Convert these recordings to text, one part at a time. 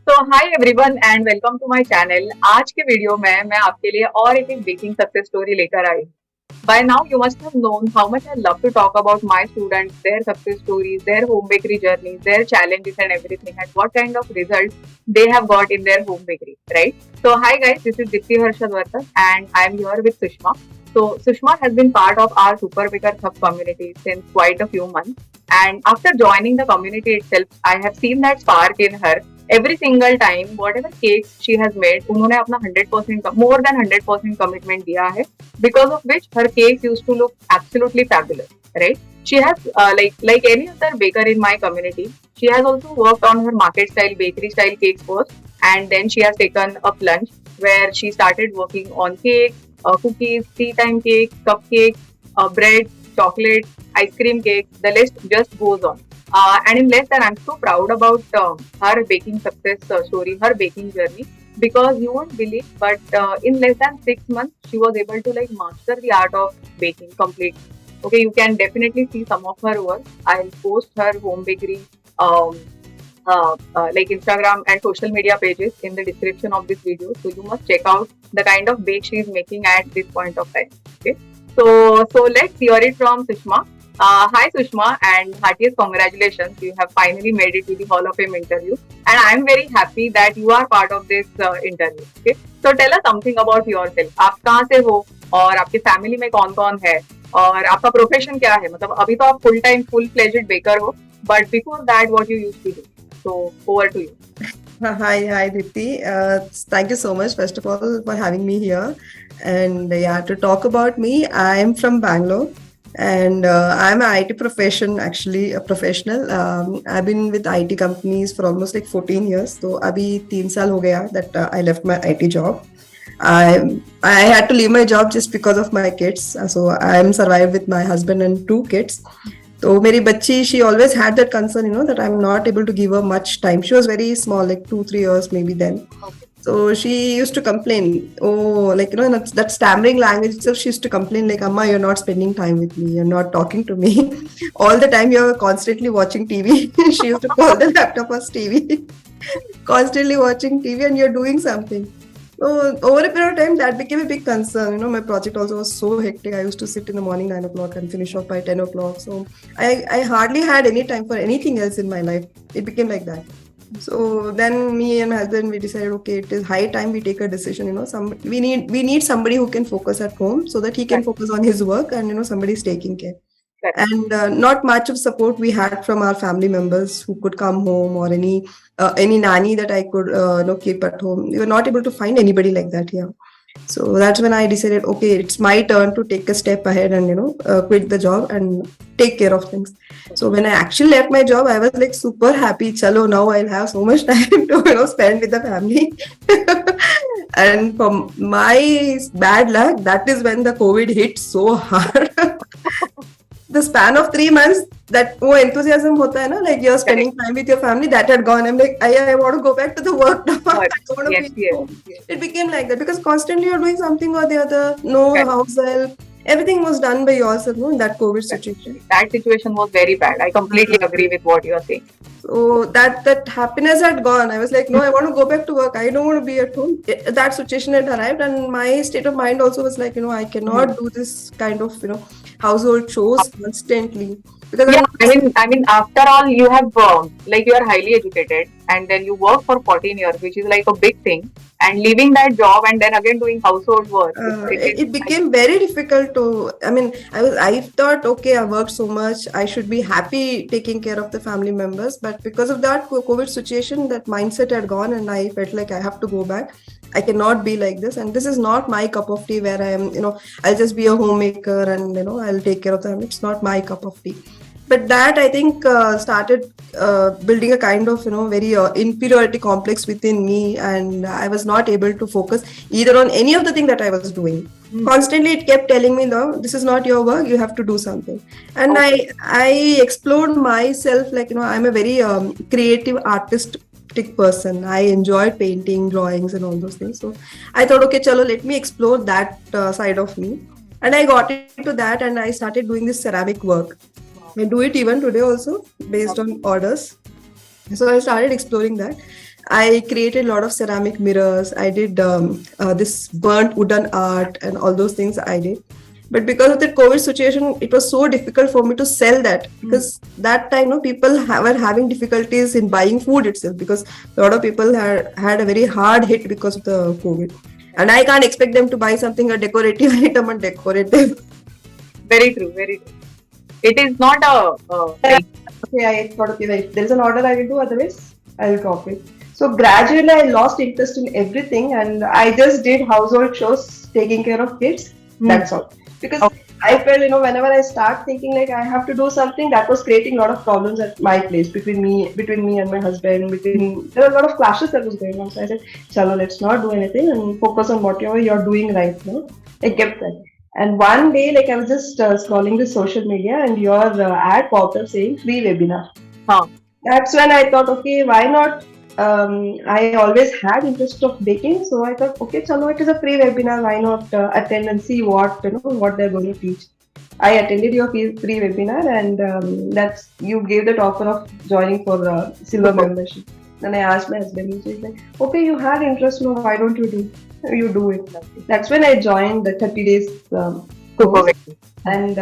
तो hi everyone and welcome to my channel. आज के वीडियो में मैं आपके लिए और एक बेकिंग सक्सेस स्टोरी लेकर आई। By now you must have known how much I love to talk about my students, their success stories, their home bakery journeys, their challenges and everything, and what kind of results they have got in their home bakery, right? So hi guys, this is Dipti, Harshad, Vartak, and I am here with Sushma. So Sushma has been part of our Super Baker Hub community since quite a few months, and after joining the community itself, I have seen that spark in her every single time. Whatever cakes she has made, उन्होंने अपना 100% more than 100% commitment दिया है, because of which her cakes used to look absolutely fabulous, right? She has like any other baker in my community, she has also worked on her market style bakery style cakes first, and then she has taken a plunge where she started working on cakes, cookies, tea time cakes, cupcakes, bread, chocolate, ice cream cakes. The list just goes on. And in less than, I'm so proud about her baking success story, her baking journey, because you won't believe, but in less than 6 months, she was able to like master the art of baking completely. Okay, you can definitely see some of her work. I'll post her home bakery, um, like Instagram and social media pages in the description of this video. So you must check out the kind of bake she is making at this point of time. Okay, so let's hear it from Sushma. Hi Sushma, and heartiest congratulations. You have finally made it to the Hall of Fame interview, and I am very happy that you are part of this interview. Okay, so tell us something about yourself. आप कहाँ से हो और आपके family में कौन कौन है और आपका प्रोफेशन क्या है? मतलब अभी तो आप full time full fledged baker हो, but before that what you used to do? So over to you. Hi, Dipti. Thank you so much, first of all, for having me here. And yeah, to talk about me, I'm from Bangalore, and I'm an IT profession, actually a professional. I've been with IT companies for almost like 14 years. So abhi 3 saal ho gaya that I left my IT job. I had to leave my job just because of my kids. So I'm survived with my husband and 2 kids. So मेरी बच्ची, she always had that concern, that I'm not able to give her much time. She was very small, like 2-3 years maybe then. So she used to complain, that stammering language itself, she used to complain like, Amma, you're not spending time with me, you're not talking to me. All the time you're constantly watching TV. She used to call the laptop as TV. Constantly watching TV and you're doing something. So over a period of time, that became a big concern. My project also was so hectic. I used to sit in the morning 9 o'clock and finish off by 10 o'clock. So I hardly had any time for anything else in my life. It became like that. So then me and my husband, we decided, okay, it is high time we take a decision. We need somebody who can focus at home so that he can focus on his work, and somebody is taking care. And not much of support we had from our family members who could come home, or any nanny that I could keep at home. We were not able to find anybody like that here. So that's when I decided, okay, it's my turn to take a step ahead and quit the job and take care of things. So when I actually left my job, I was like super happy. Chalo, now I'll have so much time to spend with the family. And for my bad luck, that is when the COVID hit so hard. The span of 3 months, that enthusiasm hota hai na, like you're spending time with your family, that had gone. I'm like, I want to go back to the work now. I don't want to be home. It became like that because constantly you're doing something or the other. No house help. Everything was done by yourself, in that COVID situation. That situation was very bad. I completely agree with what you are saying. So that happiness had gone. I was like, no, I want to go back to work. I don't want to be at home. That situation had arrived, and my state of mind also was like, I cannot do this kind of, household chores constantly. Because I mean, after all, you have like you are highly educated, and then you work for 14 years, which is like a big thing. And leaving that job and then again doing household work, it became very difficult to. I mean, I thought, okay, I worked so much, I should be happy taking care of the family members. But because of that COVID situation, that mindset had gone, and I felt like I have to go back. I cannot be like this, and this is not my cup of tea. Where I am, I'll just be a homemaker and I'll take care of them. It's not my cup of tea. But that, I think, started building a kind of very inferiority complex within me, and I was not able to focus either on any of the thing that I was doing. Constantly it kept telling me, no, this is not your work, you have to do something. And I explored myself, like I'm a very creative artistic person. I enjoyed painting, drawings and all those things. So I thought, okay, chalo, let me explore that side of me. And I got into that, and I started doing this ceramic work. I do it even today also based on orders. So I started exploring that. I created a lot of ceramic mirrors. I did this burnt wooden art and all those things I did. But because of the COVID situation, it was so difficult for me to sell that, because that time, people were having difficulties in buying food itself, because a lot of people had a very hard hit because of the COVID. And I can't expect them to buy something, a decorative item, and decorate them. Very true, very true. It is not Okay, I thought, okay, wait, there's an order I will do, otherwise I will drop it. So gradually I lost interest in everything, and I just did household chores, taking care of kids. That's all. Because Okay. I felt, whenever I start thinking like I have to do something, that was creating a lot of problems at my place, between me and my husband. There were a lot of clashes that was going on. So I said, "Chalo, let's not do anything and focus on whatever you're doing right now." I kept that. And one day, like I was just scrolling the social media, and your ad popped up saying free webinar. Huh. That's when I thought, okay, why not? I always had interest of baking, so I thought, okay, chalo, it is a free webinar. Why not attend and see what they're going to teach? I attended your free webinar, and that's you gave that offer of joining for silver membership. Then I asked my husband, and he's like, okay, you had interest, no, why don't you do it? That's when I joined the 30 days course. And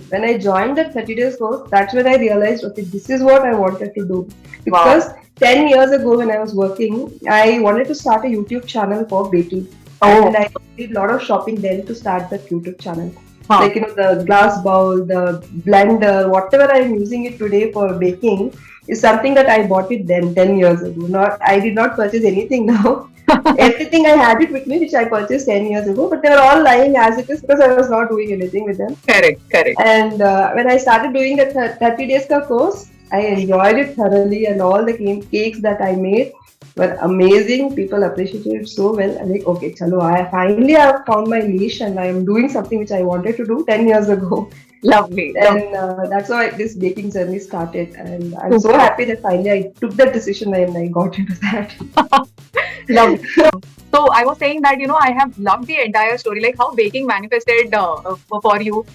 when I joined that 30 days course, that's when I realized, okay, this is what I wanted to do. Because 10 years ago when I was working, I wanted to start a YouTube channel for baking. And I did a lot of shopping then to start that YouTube channel. Like, the glass bowl, the blender, whatever I'm using it today for baking is something that I bought it then 10 years ago. I did not purchase anything now. Everything I had it with me, which I purchased 10 years ago, but they were all lying as it is because I was not doing anything with them. Correct. And when I started doing the 30 days course, I enjoyed it thoroughly, and all the cakes that I made were amazing. People appreciated it so well. I'm like, okay, chalo, I finally have found my niche, and I am doing something which I wanted to do 10 years ago. Lovely. And that's how this baking journey started. And I'm so happy that finally I took that decision and I got into that. Lovely. So I was saying that, I have loved the entire story, like how baking manifested for you.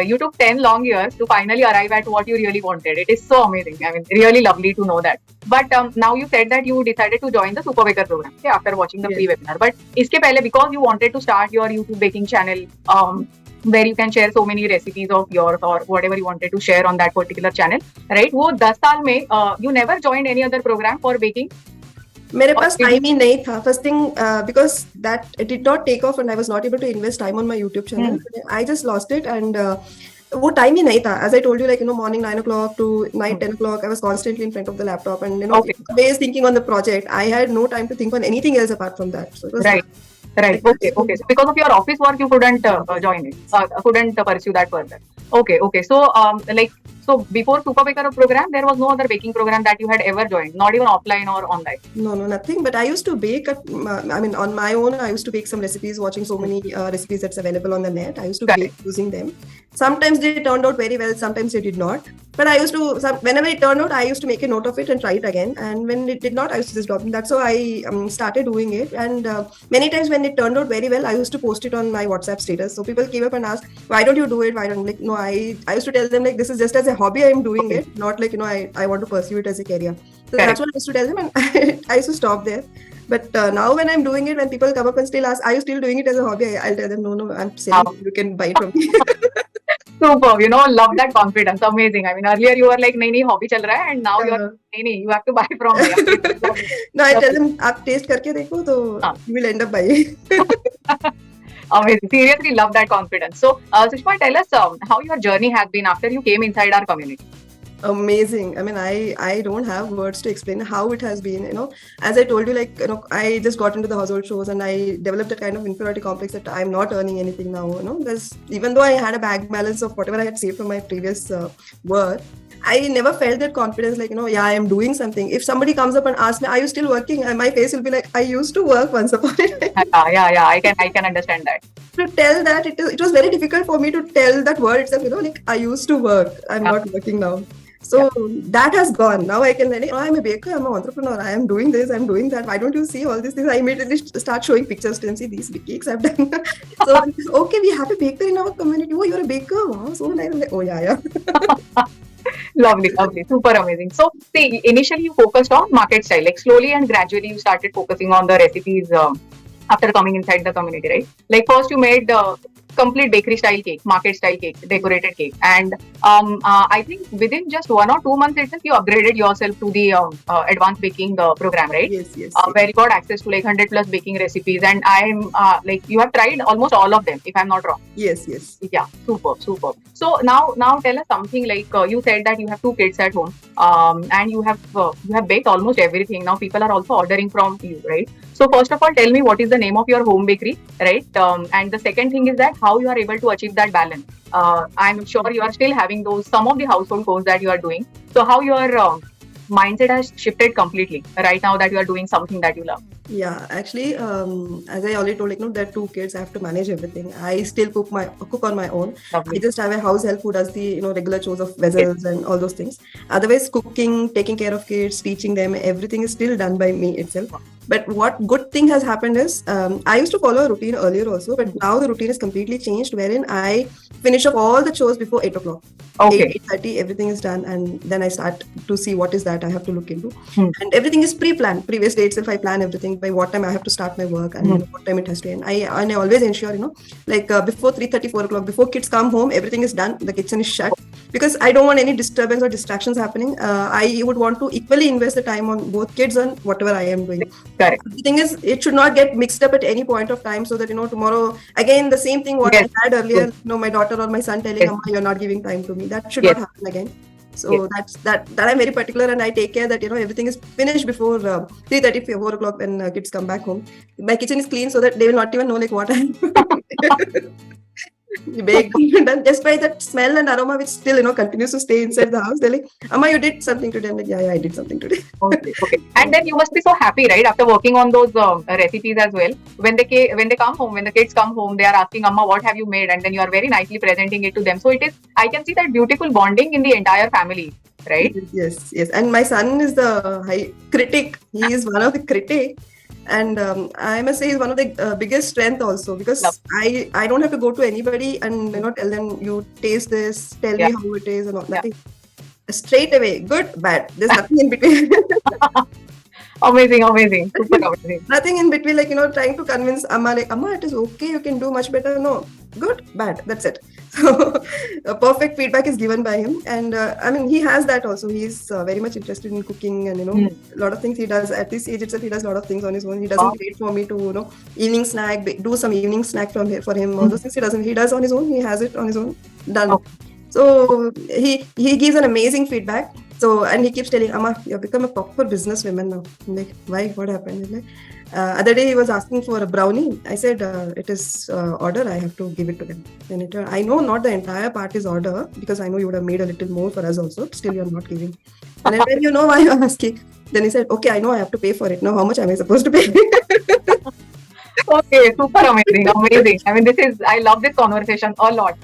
You took 10 long years to finally arrive at what you really wanted. It is so amazing. I mean, really lovely to know that. But now you said that you decided to join the Super Baker program after watching the free webinar. But iske pehle, because you wanted to start your YouTube baking channel, where you can share so many recipes of yours or whatever you wanted to share on that particular channel, right? वो 10 साल में you never joined any other program for baking? मेरे पास time ही नहीं था. First thing, because that it did not take off and I was not able to invest time on my YouTube channel. I just lost it, and वो time ही नहीं था. As I told you, like, morning 9 o'clock to night 10 o'clock, I was constantly in front of the laptop, and always thinking on the project. I had no time to think on anything else apart from that. So it was Right. Okay. So because of your office work, you couldn't join it. Couldn't pursue that further. Okay. So before Super Baker program, there was no other baking program that you had ever joined, not even offline or online. No, nothing. But I used to bake. On my own, I used to bake some recipes, watching so many recipes that's available on the net. I used to bake using them. Sometimes they turned out very well. Sometimes they did not. But I used to, whenever it turned out, I used to make a note of it and try it again. And when it did not, I used to just drop it. That's how I started doing it. And many times when it turned out very well, I used to post it on my WhatsApp status. So people came up and asked, why don't you do it? Why don't, like, no, I used to tell them, like, this is just as a hobby I'm doing it, not like, I want to pursue it as a career. So that's what I used to tell them, and I used to stop there. But now when I'm doing it, when people come up and still ask, are you still doing it as a hobby? I'll tell them, no, I'm selling. You can buy it from me. Super, love that confidence. Amazing. I mean, earlier you were like, nahi, hobby chal raha hai, and now you're, nahi, you have to buy from me. No, I tell them, aap taste karke dekho, so you will end up buying. Amazing. Seriously, love that confidence. So, Sushma, tell us how your journey has been after you came inside our community. Amazing. I mean, I don't have words to explain how it has been. As I told you, like, I just got into the household chores, and I developed a kind of inferiority complex that I'm not earning anything now. Because even though I had a bank balance of whatever I had saved from my previous work, I never felt that confidence, like, I am doing something. If somebody comes up and asks me, are you still working? And my face will be like, I used to work once upon a time. Yeah, I can understand that. To tell that, it was very difficult for me to tell that word itself, like, I used to work. I'm not working now. So that has gone. Now I can say, I'm a baker, I'm an entrepreneur, I am doing this, I'm doing that. Why don't you see all these things? I immediately start showing pictures to them, see these big cakes I've done. So, okay, we have a baker in our community. Oh, you're a baker? Wow, so nice. I'm like, oh, yeah. Lovely, lovely, super amazing. So, see, initially you focused on market style, like slowly and gradually you started focusing on the recipes after coming inside the community, right? Like first you made complete bakery style cake, market style cake, decorated cake, and I think within just 1 or 2 months itself you upgraded yourself to the advanced baking program, right? Yes, yes, yes. Where you got access to like 100 plus baking recipes, and I'm like you have tried almost all of them, if I'm not wrong. Yes, yes. Yeah, super, super. So now tell us something like you said that you have 2 kids at home, and you have baked almost everything. Now people are also ordering from you, right? So first of all, tell me what is the name of your home bakery, right? And the second thing is that how you are able to achieve that balance. I'm sure you are still having those some of the household chores that you are doing. So how your mindset has shifted completely right now that you are doing something that you love. Yeah, actually, as I already told, like, there are 2 kids. I have to manage everything. I still cook on my own. Lovely. I just have a house help who does the regular chores of Yes. vessels and all those things. Otherwise, cooking, taking care of kids, teaching them, everything is still done by me itself. But what good thing has happened is I used to follow a routine earlier also, but now the routine is completely changed, wherein I finish up all the chores before 8 o'clock. Okay. 8:30, everything is done, and then I start to see what is that I have to look into. Hmm. And everything is pre-planned. Previous day itself, I plan everything by what time I have to start my work and what time it has to end. I always ensure, like before 3:30, 4 o'clock, before kids come home, everything is done. The kitchen is shut because I don't want any disturbance or distractions happening. I would want to equally invest the time on both kids and whatever I am doing. Correct. The thing is, it should not get mixed up at any point of time, so that tomorrow again the same thing what Yes. I had earlier. My daughter or my son telling, Yes. "Amma, you're not giving time to me." That should Yes. not happen again. So Yes. that I'm very particular, and I take care that everything is finished before 3:30, 4 o'clock when kids come back home. My kitchen is clean so that they will not even know like what I'm baked and just by that smell and aroma which still continues to stay inside the house. They're like, "Amma, you did something today." I'm like, yeah, I did something today. Okay, okay. And then you must be so happy, right? After working on those recipes as well. When they come home, when the kids come home, they are asking, "Amma, what have you made?" And then you are very nicely presenting it to them. So it is. I can see that beautiful bonding in the entire family, right? Yes, yes. And my son is the high critic. He is one of the critic. And I must say, he's one of the biggest strength also, because Love. I don't have to go to anybody and tell them, you taste this, tell Yeah. me how it is, and all. Yeah. Nothing. Straight away, good, bad. There's nothing in between. Amazing, amazing, super amazing. Nothing in between, like trying to convince Amma, like, "Amma, it is okay, you can do much better." No, good, bad, that's it. So perfect feedback is given by him, and I mean, he has that also. He's very much interested in cooking, and a lot of things he does at this age itself. He does a lot of things on his own. He doesn't wait for me to evening snack, do some evening snack from here for him. All those things he doesn't. He does on his own. He has it on his own, done. Okay. So he gives an amazing feedback. So, and he keeps telling, "Amma, you've become a proper businesswoman now." I'm like, "Why? What happened?" He's like, other day he was asking for a brownie. I said, "It is order. I have to give it to them." Then I know not the entire part is order, because I know you would have made a little more for us also. Still, you're not giving. And I said, "You know why you're asking?" Then he said, "Okay, I know I have to pay for it. Now, how much am I supposed to pay?" Okay, super amazing, amazing. I mean, I love this conversation a lot.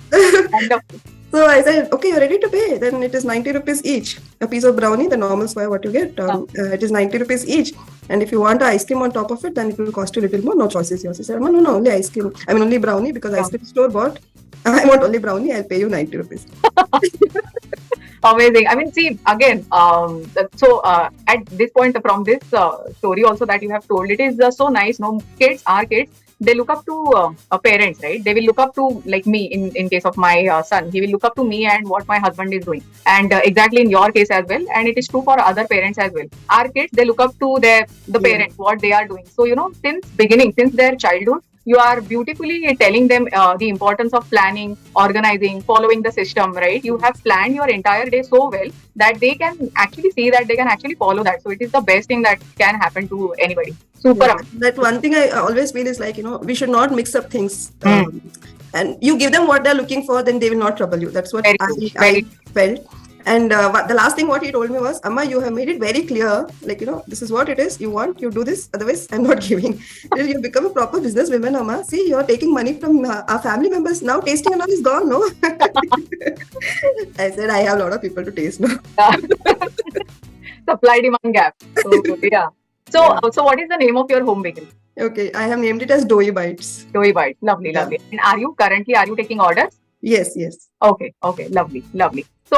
Wonderful. So I said, "Okay, you're ready to pay. Then it is 90 rupees each. A piece of brownie, the normal square what you get, it is 90 rupees each. And if you want ice cream on top of it, then it will cost you a little more. No choice is yours." He said, "No, only ice cream. I mean, only brownie, because ice cream store bought. I want only brownie. I'll pay you 90 rupees. Amazing. I mean, see, again, so at this point from this story also that you have told, it is so nice. No, kids are kids. They look up to parents, right? They will look up to, like me, in case of my son, he will look up to me and what my husband is doing. And exactly in your case as well. And it is true for other parents as well. Our kids, they look up to the Yeah. parents, what they are doing. So, since beginning, since their childhood, you are beautifully telling them the importance of planning, organizing, following the system, right? You have planned your entire day so well that they can actually see that, they can actually follow that. So it is the best thing that can happen to anybody. Super Yeah. amazing. That one thing I always feel is, like, we should not mix up things. And you give them what they're looking for, then they will not trouble you. That's what Very true. Very I felt. And the last thing what he told me was, "Amma, you have made it very clear, like, this is what it is. You want, you do this. Otherwise, I'm not giving." "You become a proper businesswoman, Amma. See, you're taking money from our family members. Now tasting and all is gone, no?" I said, "I have a lot of people to taste now." Supply demand gap. So yeah. So Yeah. so what is the name of your home bakery? Okay, I have named it as Doughy Bites. Doughy Bites. Lovely, Yeah. lovely. And are you taking orders? Yes, yes. Okay, lovely, lovely. So,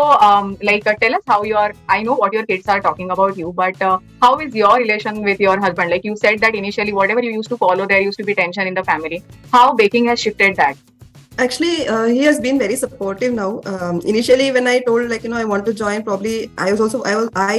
tell us how your, I know what your kids are talking about you, but how is your relation with your husband? Like you said that initially, whatever you used to follow, there used to be tension in the family. How baking has shifted that? Actually, he has been very supportive now. Initially, when I told I want to join, probably I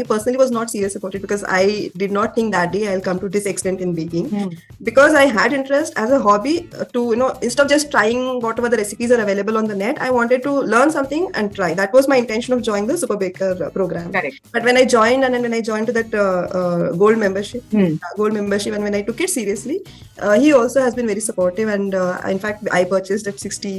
personally was not serious about it because I did not think that day I'll come to this extent in baking. Hmm. Because I had interest as a hobby to instead of just trying whatever the recipes are available on the net, I wanted to learn something and try. That was my intention of joining the Super Baker program. Correct. But when I joined and then when I joined to that Hmm. gold membership, and when I took it seriously, he also has been very supportive. And in fact, I purchased that 60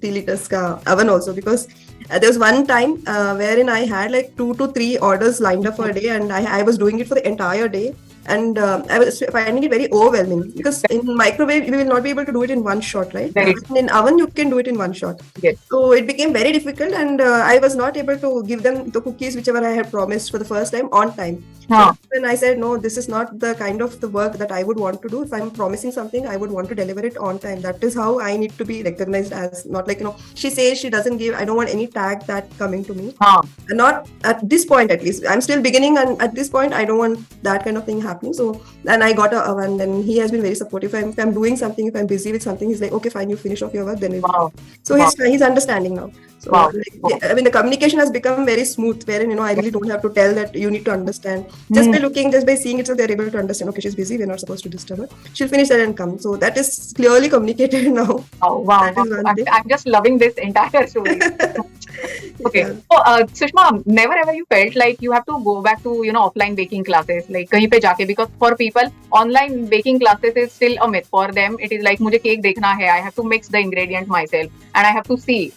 liters ka oven also because there was one time wherein I had like 2 to 3 orders lined up for a day, and I was doing it for the entire day. And I was finding it very overwhelming because in microwave we will not be able to do it in one shot, right? Very In oven you can do it in one shot. Yes. So it became very difficult, and I was not able to give them the cookies whichever I had promised for the first time on time. Huh. So then I said, no, this is not the kind of the work that I would want to do. If I'm promising something, I would want to deliver it on time. That is how I need to be recognized as, not like, she says she doesn't give, I don't want any tag that coming to me. Huh. Not at this point, at least. I'm still beginning, and at this point, I don't want that kind of thing happening. So then I got a oven, and he has been very supportive. If I'm doing something, if I'm busy with something, he's like, okay, fine, you finish off your work, then we'll Wow. So he's understanding now. So Wow. I mean, the communication has become very smooth, wherein I really don't have to tell that you need to understand. Just by looking, just by seeing it, so they're able to understand. Okay, she's busy. We're not supposed to disturb her. She'll finish that and come. So that is clearly communicated now. Oh, wow. That is one thing. I'm just loving this entire story. Okay. Yeah. So, Sushma, never ever you felt like you have to go back to, offline baking classes, like kahin pe jaake, because for people, online baking classes is still a myth. For them, it is like, mujhe cake dekhna hai, I have to mix the ingredients myself, and I have to see,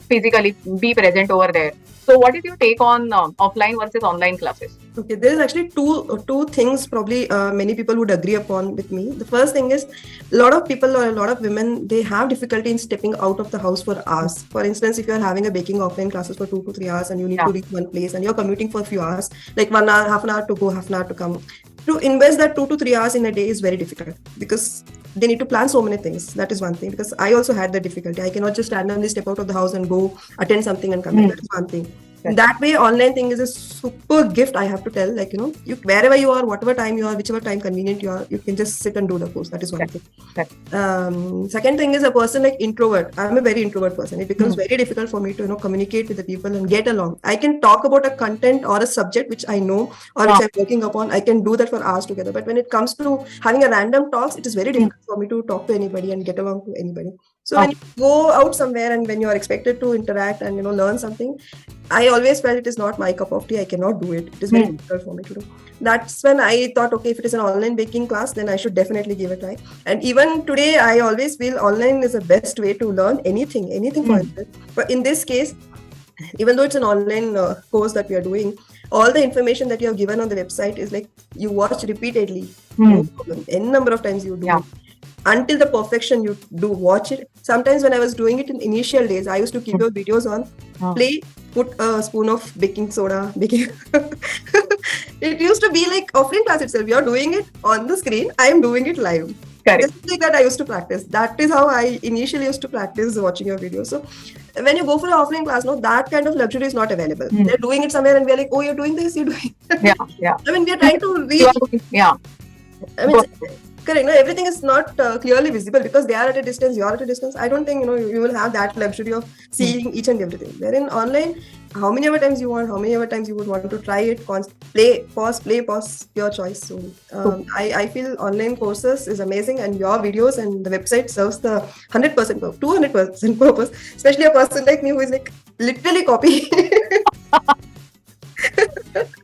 physically be present over there. So, what is your take on offline versus online classes? Okay, there is actually two things probably many people would agree upon with me. The first thing is a lot of people or a lot of women, they have difficulty in stepping out of the house for hours. For instance, if you are having a baking offline classes for 2 to 3 hours and you need to reach one place and you're commuting for a few hours, like 1 hour, half an hour to go, half an hour to come. To invest that 2 to 3 hours in a day is very difficult because they need to plan so many things. That is one thing, because I also had that difficulty. I cannot just randomly step out of the house and go attend something and come back. That is one thing. That way, online thing is a super gift, I have to tell. Like, you wherever you are, whatever time you are, whichever time convenient you are, you can just sit and do the course. That is one thing. Second thing is a person like introvert. I'm a very introvert person. It becomes very difficult for me to communicate with the people and get along. I can talk about a content or a subject which I know or which I'm working upon. I can do that for hours together. But when it comes to having a random talks, it is very difficult for me to talk to anybody and get along to anybody. So when you go out somewhere and when you are expected to interact and learn something, I always felt it is not my cup of tea. I cannot do it. It is very difficult for me to do. That's when I thought, okay, if it is an online baking class, then I should definitely give it a try. And even today, I always feel online is the best way to learn anything for instance. But in this case, even though it's an online course that we are doing, all the information that you have given on the website is like you watch repeatedly. No problem. N number of times you do it. Until the perfection you do watch it. Sometimes when I was doing it in initial days, I used to keep your videos on, play, put a spoon of baking soda, baking. It used to be like offline class itself. You're doing it on the screen. I am doing it live. Correct. Just like that, I used to practice. That is how I initially used to practice watching your videos. So when you go for an offline class, that kind of luxury is not available. They're doing it somewhere and we're like, oh, you're doing this, you're doing I mean, we're trying to reach. I mean, correct. No, everything is not clearly visible because they are at a distance, you are at a distance. I don't think, you will have that luxury of seeing each and everything. Wherein online, how many ever times you want, how many ever times you would want to try it, play, pause, your choice. So I feel online courses is amazing, and your videos and the website serves the 100%, 200% purpose, especially a person like me who is like literally copy.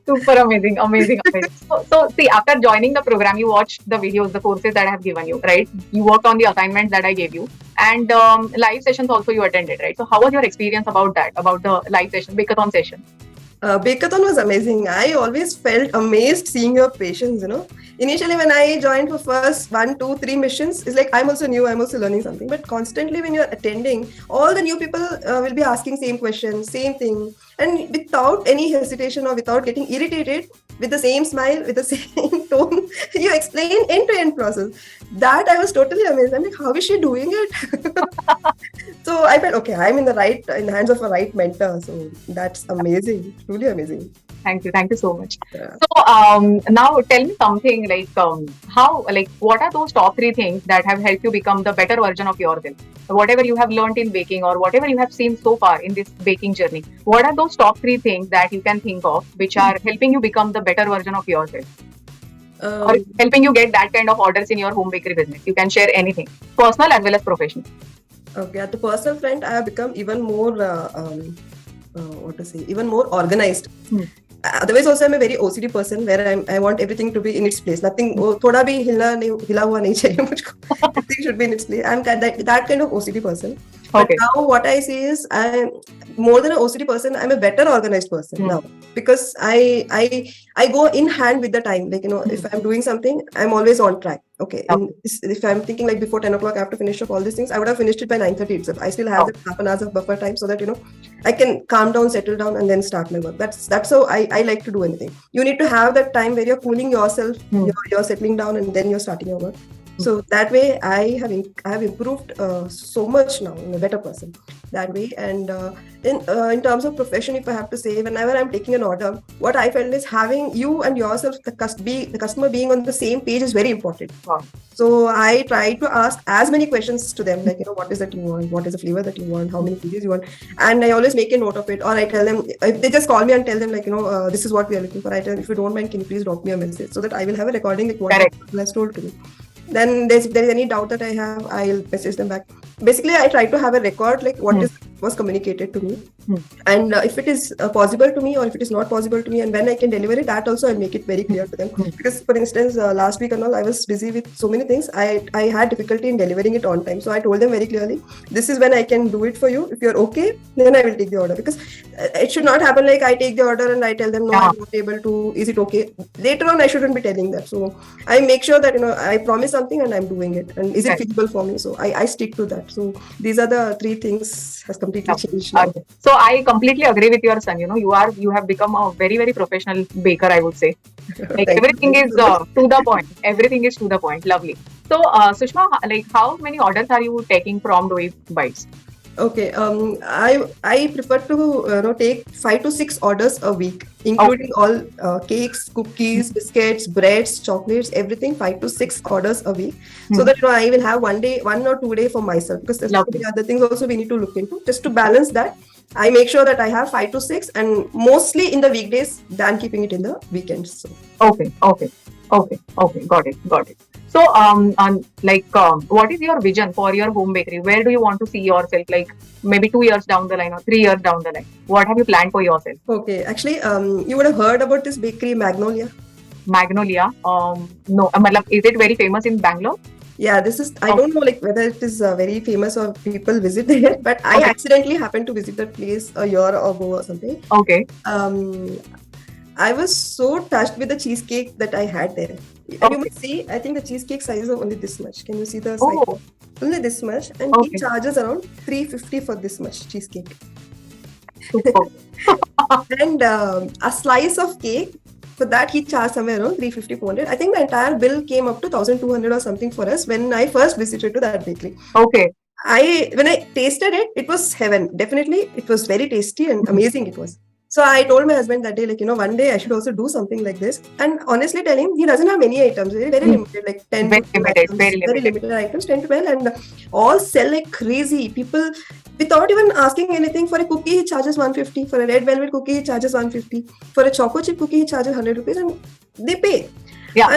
Super amazing. So see, after joining the program, you watched the videos, the courses that I have given you, right? You worked on the assignments that I gave you, and live sessions also you attended, right? So how was your experience about the live session, Baker session? Baker was amazing. I always felt amazed seeing your patience, Initially, when I joined for first 1, 2, 3 missions, it's like I'm also new, I'm also learning something. But constantly when you're attending, all the new people will be asking same questions, same thing. And without any hesitation or without getting irritated, with the same smile, with the same tone, you explain end-to-end process. That I was totally amazed. I'm like, how is she doing it? So I felt okay, I'm in the hands of a right mentor. So that's amazing, truly amazing. Thank you so much. Yeah. So now tell me something like how like what are those top three things that have helped you become the better version of yourself? Whatever you have learned in baking or whatever you have seen so far in this baking journey, what are those top three things that you can think of which are helping you become the better version of yourself or Um, helping you get that kind of orders in your home bakery business? You can share anything, personal as well as professional. okay, at the personal front, I have become even more, what to say, even more organized. Hmm. Otherwise, also I'm a very OCD person where I want everything to be in its place. Nothing, thoda bhi hila hua nahi chahiye mujhko. Everything should be in its place. I'm that kind of OCD person. But Okay. now what I see is I'm more than an OCD person. I'm a better organized person Hmm. now because I go in hand with the time. Like if I'm doing something, I'm always on track. Okay, Okay. if I'm thinking like before 10 o'clock, I have to finish up all these things. I would have finished it by 9:30 itself. I still have Oh, that half an hour of buffer time so that I can calm down, settle down, and then start my work. That's how I like to do anything. You need to have that time where you're cooling yourself, hmm. you're settling down, and then you're starting your work. So that way, I have improved so much now. I'm a better person that way. And in terms of profession, if I have to say, whenever I'm taking an order, what I felt is having you and yourself, the customer being on the same page is very important. Wow. So I try to ask as many questions to them, like, what is that you want? What is the flavor that you want? How many kgs you want? And I always make a note of it. Or I tell them, if they just call me and tell them, like, this is what we are looking for. I tell them, if you don't mind, can you please drop me a message so that I will have a recording like what Correct. has told to me. Then if there is any doubt that I have, I'll message them back. Basically, I try to have a record like what was communicated to me, and if it is possible to me or if it is not possible to me, and when I can deliver it, that also I'll make it very clear to them. Because, for instance, last week and all, I was busy with so many things. I had difficulty in delivering it on time, so I told them very clearly, this is when I can do it for you. If you're okay, then I will take the order. Because it should not happen like I take the order and I tell them, no, I'm not able to. Is it okay? Later on, I shouldn't be telling that. So I make sure that I promise something and I'm doing it, and is it feasible for me? So I stick to that. So these are the three things has completely changed now. So I completely agree with your son. You have become a very very professional baker, I would say. Like everything is to the point. Everything is to the point. Lovely. So Sushma, like how many orders are you taking from Doughy Bites? Okay, I prefer to take 5 to 6 orders a week, including all cakes, cookies, biscuits, breads, chocolates, everything. 5 to 6 orders a week, so that I will have 1 or 2 days for myself. Because there's the other things also we need to look into just to balance that. I make sure that I have 5 to 6, and mostly in the weekdays than keeping it in the weekends. So. Okay. Got it. So, what is your vision for your home bakery? Where do you want to see yourself? Like maybe 2 years down the line or 3 years down the line. What have you planned for yourself? Okay, actually, you would have heard about this bakery, Magnolia. Magnolia. No. Is it very famous in Bangalore? Yeah, this is, I don't know like whether it is very famous or people visit there, but I accidentally happened to visit that place a year ago or something. Okay. I was so touched with the cheesecake that I had there. And you might see, I think the cheesecake size is only this much. Can you see the size? Only this much, and he charges around 350 for this much cheesecake. And a slice of cake, for that he charged somewhere around 350, 400. I think the entire bill came up to 1,200 or something for us when I first visited to that bakery. Okay. When I tasted it, it was heaven. Definitely, it was very tasty and amazing it was. So I told my husband that day, like, one day I should also do something like this. And honestly telling, he doesn't have many items, very limited, like 10 very to 12 limited, items, very limited items, 10 to 12, and all sell like crazy. People, without even asking anything, for a cookie he charges 150, for a red velvet cookie he charges 150, for a choco chip cookie he charges 100 rupees, and they pay. Yeah.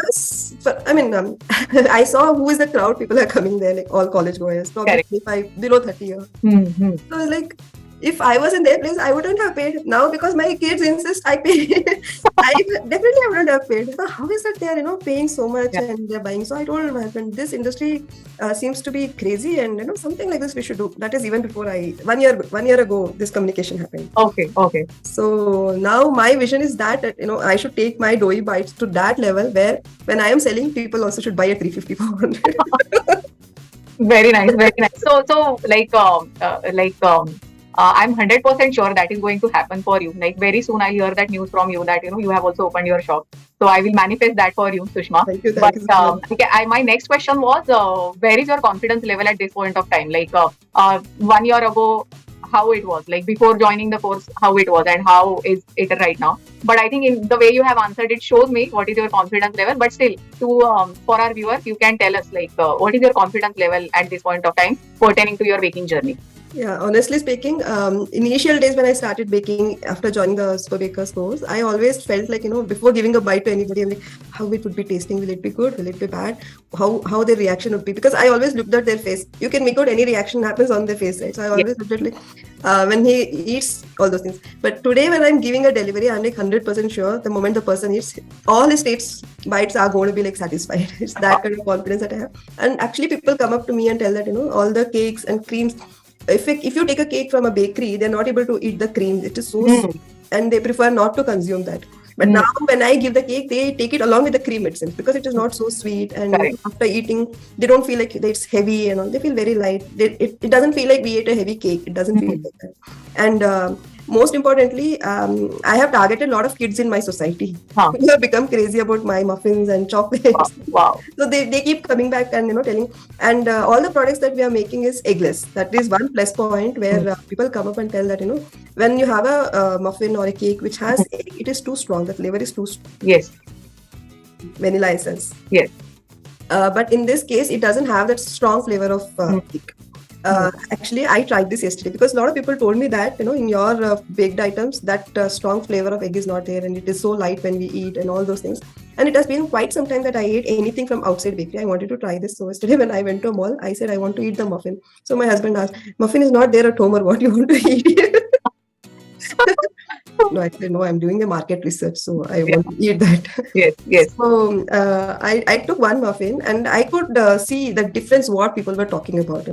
I saw who is the crowd. People are coming there, like all college goers, probably 25, below 30 years. So I was like, if I was in their place, I wouldn't have paid. Now, because my kids insist I pay, I wouldn't have paid. So how is it they're paying so much and they're buying? So I told my husband, this industry seems to be crazy, and something like this we should do. That is even before 1 year ago this communication happened. Okay. So now my vision is that I should take my Doughy Bites to that level where when I am selling, people also should buy at 350, 400. Very nice. So I'm 100% sure that is going to happen for you. Like very soon, I'll hear that news from you that you have also opened your shop. So I will manifest that for you, Sushma. Thank But you so much. okay, my next question was, where is your confidence level at this point of time? Like 1 year ago, how it was, like before joining the course, how it was, and how is it right now? But I think in the way you have answered, it shows me what is your confidence level. But still, to for our viewers, you can tell us like what is your confidence level at this point of time pertaining to your baking journey. Yeah, honestly speaking, initial days when I started baking after joining the Super Baker's course, I always felt like, before giving a bite to anybody, I'm like, how it would be tasting? Will it be good? Will it be bad? How their reaction would be? Because I always looked at their face. You can make out any reaction happens on their face, right? So I Yes. always looked at like when he eats all those things. But today when I'm giving a delivery, I'm like 100% sure the moment the person eats, all his taste bites are going to be like satisfied. It's that kind of confidence that I have. And actually people come up to me and tell that, all the cakes and creams, if you take a cake from a bakery, they're not able to eat the cream. It is so sweet, and they prefer not to consume that. But now when I give the cake, they take it along with the cream itself because it is not so sweet. And Correct. after eating, they don't feel like it's heavy and all. They feel very light. It doesn't feel like we ate a heavy cake. It doesn't feel like that. And most importantly, I have targeted a lot of kids in my society who have become crazy about my muffins and chocolates. Wow. So they keep coming back and telling. And all the products that we are making is eggless. That is one plus point where people come up and tell that when you have a muffin or a cake which has egg, it is too strong. The flavor is too strong. Yes. Vanilla essence. Yes. But in this case, it doesn't have that strong flavor of cake. Actually, I tried this yesterday because a lot of people told me that in your baked items that strong flavor of egg is not there, and it is so light when we eat and all those things. And it has been quite some time that I ate anything from outside bakery. I wanted to try this. So yesterday when I went to a mall, I said I want to eat the muffin. So my husband asked, "Muffin is not there at home, or what you want to eat?" No, I said, no, I'm doing a market research, so I want to eat that. Yes, yes. So I took one muffin and I could see the difference what people were talking about,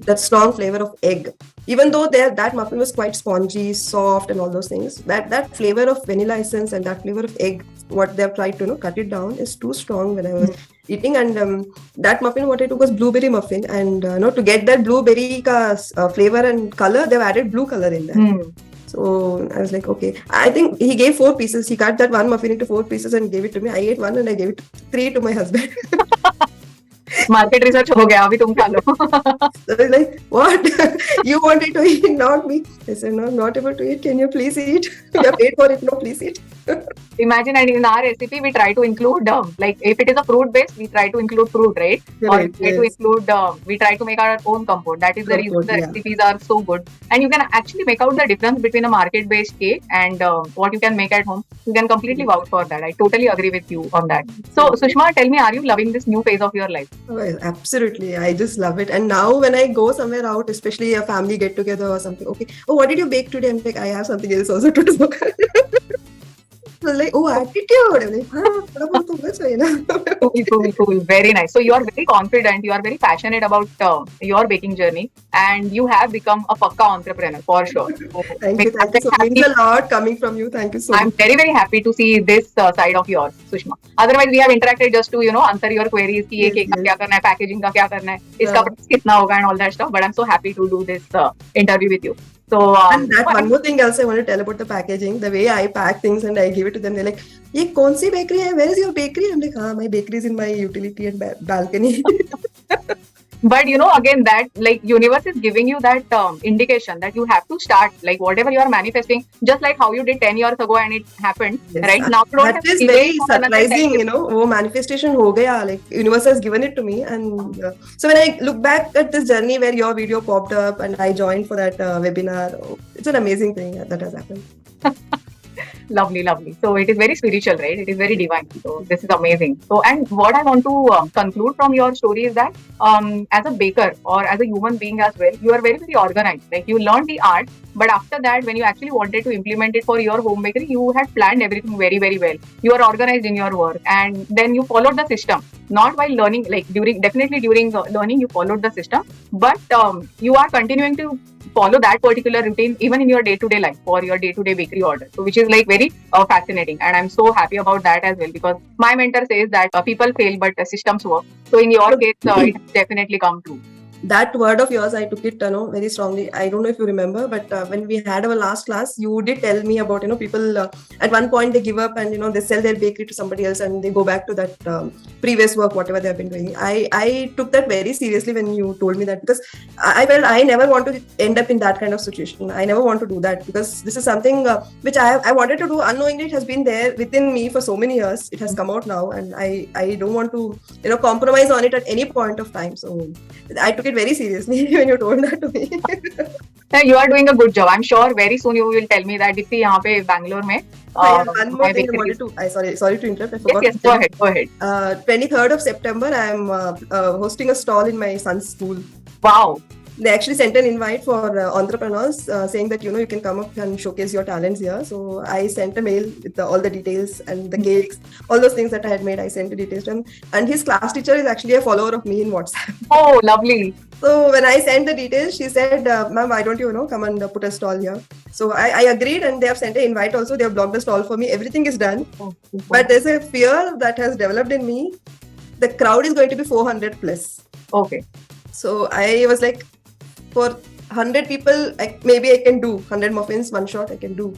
that strong flavor of egg. Even though that muffin was quite spongy, soft and all those things, that flavor of vanilla essence and that flavor of egg, what they've tried to cut it down is too strong when I was eating. And that muffin what I took was blueberry muffin, and to get that blueberry flavor and color, they've added blue color in that. So I was like, okay. I think he gave 4 pieces. He cut that one muffin into 4 pieces and gave it to me. I ate one and I gave it 3 to my husband. Market research हो गया अभी तुम खा लो. So I was like, what? You wanted to eat, not me. I said, no, I'm not able to eat. Can you please eat? You have paid for it. No, please eat. Imagine, and in our recipe, we try to include, like if it is a fruit base, we try to include fruit, right? Right, or we try to include, we try to make our own compote. That is the reason the recipes are so good. And you can actually make out the difference between a market-based cake and what you can make at home. You can completely vouch for that. I totally agree with you on that. So, Sushma, tell me, are you loving this new phase of your life? Oh, absolutely. I just love it. And now when I go somewhere out, especially a family get together or something, okay, oh, what did you bake today? I'm like, I have something else also to do. So like, oh, attitude. I'm like, Cool. Very nice. So you are very confident. You are very passionate about your baking journey, and you have become a pakka entrepreneur for sure. Thank you. So it means a lot coming from you. Thank you so much. I'm very happy to see this side of yours, Sushma. Otherwise, we have interacted just to answer your queries. कि ये cake का क्या करना है, packaging का क्या करना है, इसका price कितना होगा and all that stuff. But I'm so happy to do this interview with you. So, and that one more thing else I want to tell about the packaging, the way I pack things and I give it to them. They're like, "ये कौन सी bakery है? Where is your bakery?" I'm like, my bakery is in my utility and balcony. But again, that like universe is giving you that indication that you have to start, like whatever you are manifesting, just like how you did 10 years ago and it happened. Yes, right now. That is very surprising, वो manifestation हो गया, like universe has given it to me. And so when I look back at this journey where your video popped up and I joined for that webinar, it's an amazing thing that has happened. Lovely. So it is very spiritual, right? It is very divine. So this is amazing. So, and what I want to conclude from your story is that as a baker or as a human being as well, you are very organized. Like you learned the art, but after that, when you actually wanted to implement it for your home bakery, you had planned everything very well. You are organized in your work, and then you followed the system. Not while learning, like during learning, you followed the system, but you are continuing to follow that particular routine even in your day-to-day life for your day-to-day bakery order. So which is like very fascinating, and I'm so happy about that as well, because my mentor says that people fail but systems work. So in your case, it definitely come true. that word of yours, I took it, very strongly. I don't know if you remember, but when we had our last class, you did tell me about, people at one point they give up and, they sell their bakery to somebody else and they go back to that previous work, whatever they have been doing. I took that very seriously when you told me that, because I felt I never want to end up in that kind of situation. I never want to do that, because this is something which I wanted to do unknowingly. It has been there within me for so many years. It has come out now, and I don't want to, compromise on it at any point of time. So I took it very seriously when you told that to me. You are doing a good job. I'm sure very soon you will tell me that Dipti यहाँ पे Bangalore में Yeah, one more my thing I bakery. wanted to. Sorry to interrupt. I Yes, forgot yes, to go tell. ahead, go ahead. 23rd of September, I am hosting a stall in my son's school. Wow. They actually sent an invite for entrepreneurs, saying that, you can come up and showcase your talents here. So I sent a mail with all the details and the cakes, all those things that I had made. I sent the details to him. And his class teacher is actually a follower of me in WhatsApp. Oh, lovely. So when I sent the details, she said, ma'am, why don't you, come and put a stall here? So I agreed, and they have sent an invite also. They have blocked the stall for me. Everything is done. Oh, But there's a fear that has developed in me. The crowd is going to be 400 plus. okay. So I was like, for 100 people, maybe I can do 100 muffins, one shot I can do.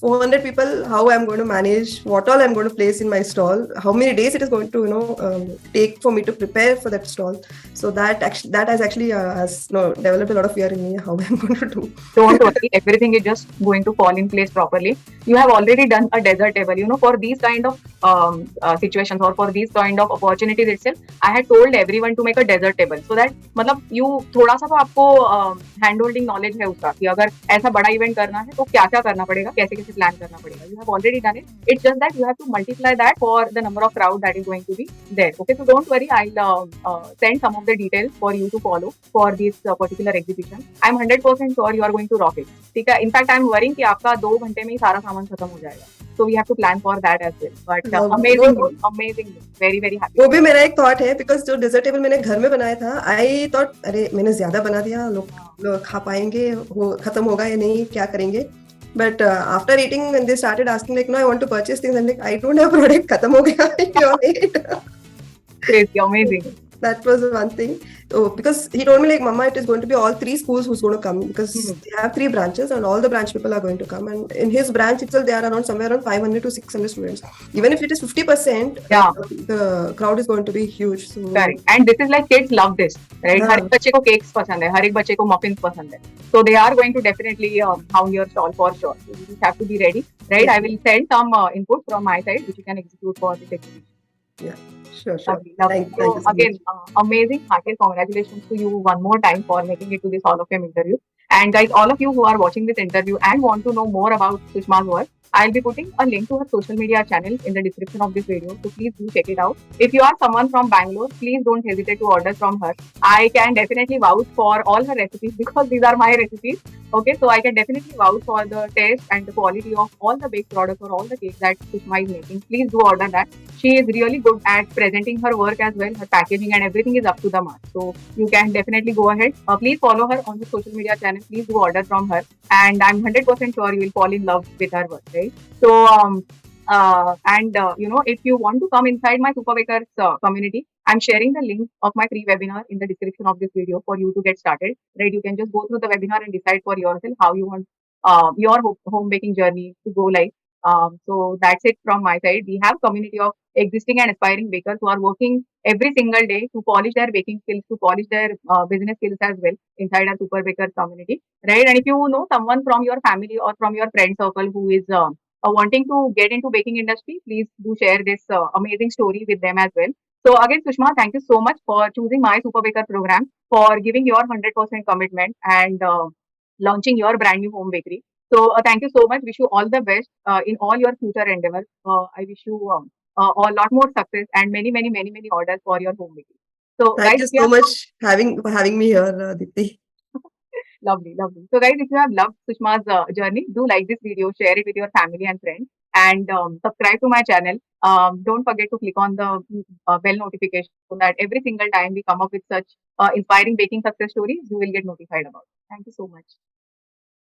400 people, how I'm going to manage, what all I'm going to place in my stall, how many days it is going to, take for me to prepare for that stall. So that has actually developed a lot of fear in me, how I'm going to do. Don't worry, everything is just going to fall in place properly. You have already done a dessert table. For these kind of situations or for these kind of opportunities itself, I had told everyone to make a dessert table so that मतलब you थोड़ा सा तो आपको hand holding knowledge है उसका कि अगर ऐसा बड़ा इवेंट करना है तो क्या क्या करना पड़ेगा, कैसे कैसे प्लान करना पड़ेगा. You have already done it. It's just that you have to multiply that for the number of crowd that is going to be there. Okay, so don't worry. I'll send some of the details for you to follow for this particular exhibition. I'm 100% sure you are going to rock it. ठीक है. In fact, I'm worrying कि आपका 2 घंटे में ही सारा सामान खत्म हो जाएगा. So we have to plan for that as well. But amazing, very very happy. वो भी मेरा एक थॉट है, बिकॉज जो डेजर्ट टेबल मैंने घर में बनाया था, आई थॉट अरे मैंने ज्यादा बना दिया, लोग खा पाएंगे, खत्म होगा या नहीं, क्या करेंगे. But after eating, when they started asking like, no, I want to purchase things, I'm like, I don't have product, खत्म हो गया, you're late. Crazy, amazing. That was one thing. Oh, because he told me like, Mama, it is going to be all 3 schools who's going to come, because they have 3 branches and all the branch people are going to come. And in his branch itself, there are somewhere around 500 to 600 students. Even if it is 50%, Yeah. the crowd is going to be huge. So Correct. And this is like kids love this, right? Yeah. हर एक बच्चे को cakes पसंद है, हर एक बच्चे को muffins पसंद है. So they are going to definitely hound your stall for sure. So you just have to be ready, right? I will send some input from my side which you can execute for this exhibition. yeah, sure. Lovely. Thank So you so again, amazing. Heartiest congratulations to you one more time for making it to this Hall of Fame interview. And guys, all of you who are watching this interview and want to know more about Sushma's work, I'll be putting a link to her social media channel in the description of this video. So please do check it out. If you are someone from Bangalore, please don't hesitate to order from her. I can definitely vouch for all her recipes because these are my recipes. Okay, so I can definitely vouch for the taste and the quality of all the baked products or all the cakes that Sushma is making. Please do order that. She is really good at presenting her work as well. Her packaging and everything is up to the mark. So you can definitely go ahead. Please follow her on the social media channel. Please do order from her. And I'm 100% sure you will fall in love with her work, right? So, if you want to come inside my Super Bakers community, I'm sharing the link of my free webinar in the description of this video for you to get started, right? You can just go through the webinar and decide for yourself how you want your home baking journey to go live. So that's it from my side. We have community of existing and aspiring bakers who are working every single day to polish their baking skills, to polish their business skills as well inside our Super Bakers community, right? And if you know someone from your family or from your friend circle who is wanting to get into baking industry, please do share this amazing story with them as well. So again, Sushma, thank you so much for choosing my Super Baker program, for giving your 100% commitment and launching your brand new home bakery. So thank you so much. Wish you all the best in all your future endeavors. I wish you a lot more success and many orders for your home bakery. So Thank guys, you so much for having me here, Dipti. lovely. So guys, if you have loved Sushma's journey, do like this video, share it with your family and friends, and subscribe to my channel. Don't forget to click on the bell notification so that every single time we come up with such inspiring baking success stories, you will get notified about it. Thank you so much.